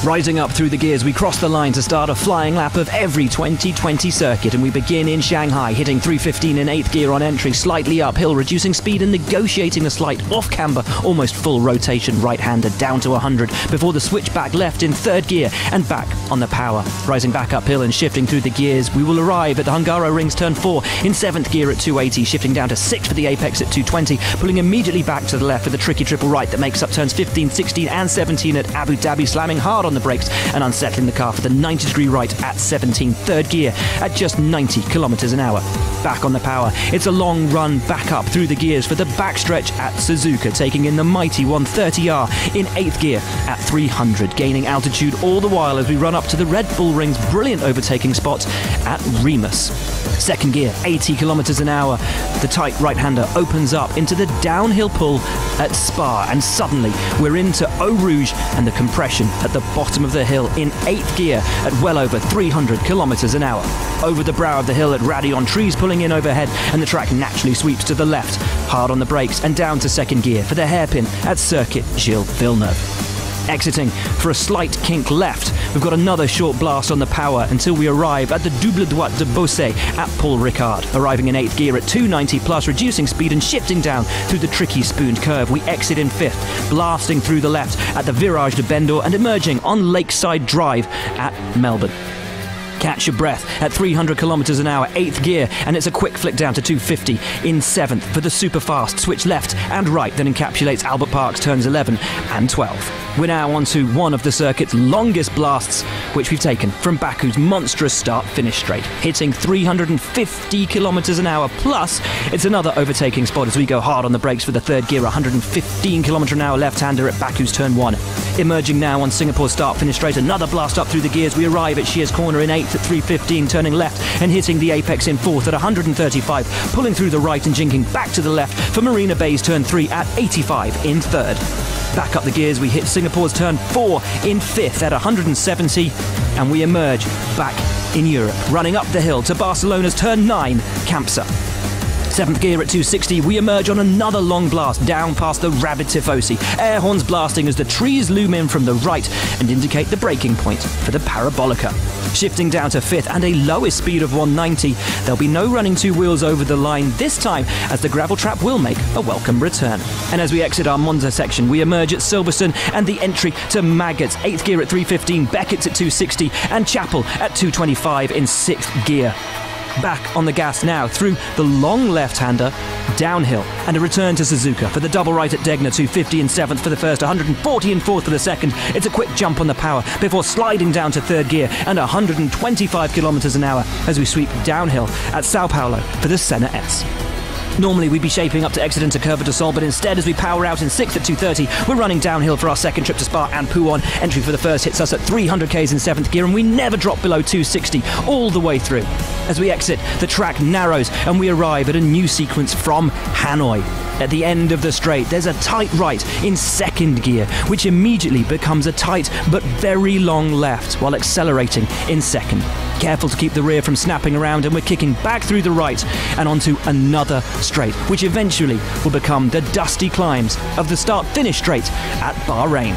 Rising up through the gears, we cross the line to start a flying lap of every 2020 circuit, and we begin in Shanghai, hitting 315 in 8th gear on entry, slightly uphill, reducing speed and negotiating a slight off-camber, almost full rotation right-hander down to 100, before the switch back left in 3rd gear and back on the power. Rising back uphill and shifting through the gears, we will arrive at the Hungaroring's turn 4 in 7th gear at 280, shifting down to 6 for the apex at 220, pulling immediately back to the left with a tricky triple right that makes up turns 15, 16 and 17 at Abu Dhabi, slamming hard on the brakes and unsettling the car for the 90-degree right at 17, 3rd gear at just 90 kilometers an hour. Back on the power, it's a long run back up through the gears for the backstretch at Suzuka, taking in the mighty 130R in 8th gear at 300, gaining altitude all the while as we run up to the Red Bull Ring's brilliant overtaking spot at Remus. 2nd gear, 80 kilometers an hour. The tight right-hander opens up into the downhill pull at Spa, and suddenly we're into Eau Rouge and the compression at the bottom of the hill in 8th gear at well over 300 kilometers an hour. Over the brow of the hill at Raidillon, trees pulling in overhead, and the track naturally sweeps to the left, hard on the brakes and down to 2nd gear for the hairpin at Circuit Gilles Villeneuve. Exiting for a slight kink left, we've got another short blast on the power until we arrive at the Double Droite de Beausset at Paul Ricard. Arriving in 8th gear at 290 plus, reducing speed and shifting down through the tricky spooned curve, we exit in 5th, blasting through the left at the Virage de Bendor and emerging on Lakeside Drive at Melbourne. Catch your breath at 300 kilometers an hour, 8th gear, and it's a quick flick down to 250 in 7th for the super fast switch left and right that encapsulates Albert Park's turns 11 and 12. We're now onto one of the circuit's longest blasts, which we've taken from Baku's monstrous start-finish straight, hitting 350 kilometers an hour, plus it's another overtaking spot as we go hard on the brakes for the 3rd gear, 115 kilometer an hour left-hander at Baku's turn 1. Emerging now on Singapore's start-finish straight, another blast up through the gears, we arrive at Shears Corner in 8th at 315, turning left and hitting the apex in 4th at 135, pulling through the right and jinking back to the left for Marina Bay's turn 3 at 85 in 3rd. Back up the gears, we hit Singapore's turn 4 in 5th at 170, and we emerge back in Europe, running up the hill to Barcelona's turn 9, Campsa. 7th gear at 260, we emerge on another long blast down past the Rabid Tifosi, air horns blasting as the trees loom in from the right and indicate the braking point for the Parabolica. Shifting down to 5th and a lowest speed of 190, there'll be no running 2 wheels over the line this time, as the gravel trap will make a welcome return. And as we exit our Monza section, we emerge at Silverstone and the entry to Maggots, 8th gear at 315, Beckett's at 260 and Chapel at 225 in 6th gear. Back on the gas now through the long left-hander, downhill, and a return to Suzuka for the double right at Degner, 250 in 7th for the first, 140 in 4th for the second. It's a quick jump on the power before sliding down to 3rd gear and 125 kilometers an hour as we sweep downhill at Sao Paulo for the Senna S. Normally we'd be shaping up to exit into Curva de Sol, but instead as we power out in 6th at 230, we're running downhill for our second trip to Spa and Pouon. Entry for the first hits us at 300 k's in 7th gear, and we never drop below 260 all the way through. As we exit, the track narrows and we arrive at a new sequence from Hanoi. At the end of the straight, there's a tight right in 2nd gear, which immediately becomes a tight but very long left while accelerating in 2nd. Careful to keep the rear from snapping around, and we're kicking back through the right and onto another straight, which eventually will become the dusty climbs of the start-finish straight at Bahrain.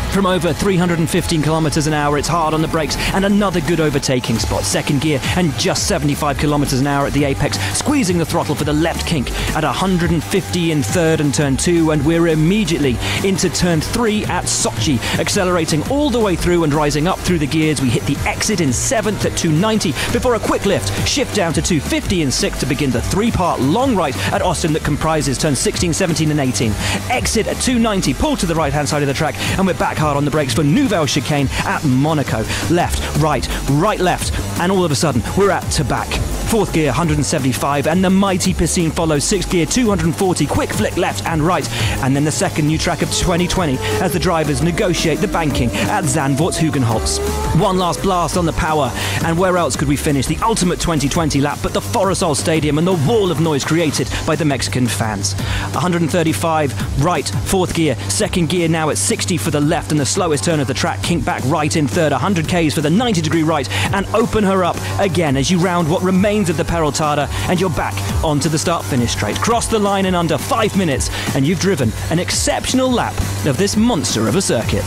From over 315 kilometers an hour, it's hard on the brakes and another good overtaking spot. 2nd gear and just 75 kilometers an hour at the apex, squeezing the throttle for the left kink at 150 in 3rd and turn 2, and we're immediately into turn 3 at Sochi, accelerating all the way through and rising up through the gears. We hit the exit in 7th at 290 before a quick lift, shift down to 250 in 6th to begin the 3-part long right at Austin that comprises turns 16, 17 and 18. Exit at 290, pull to the right-hand side of the track, and we're back hard on the brakes for Nouvelle Chicane at Monaco. Left, right, left, and all of a sudden we're at Tabac. 4th gear 175, and the mighty Piscine follows. 6th gear 240, quick flick left and right, and then the second new track of 2020 as the drivers negotiate the banking at Zandvoort-Hugenholz. One last blast on the power, and where else could we finish the ultimate 2020 lap but the Forosol Stadium and the wall of noise created by the Mexican fans. 135 right, 4th gear, 2nd gear now at 60 for the left and the slowest turn of the track, kink back right in 3rd, 100 k's for the 90-degree right, and open her up again as you round what remains of the Peraltada, and you're back onto the start-finish straight. Cross the line in under 5 minutes, and you've driven an exceptional lap of this monster of a circuit.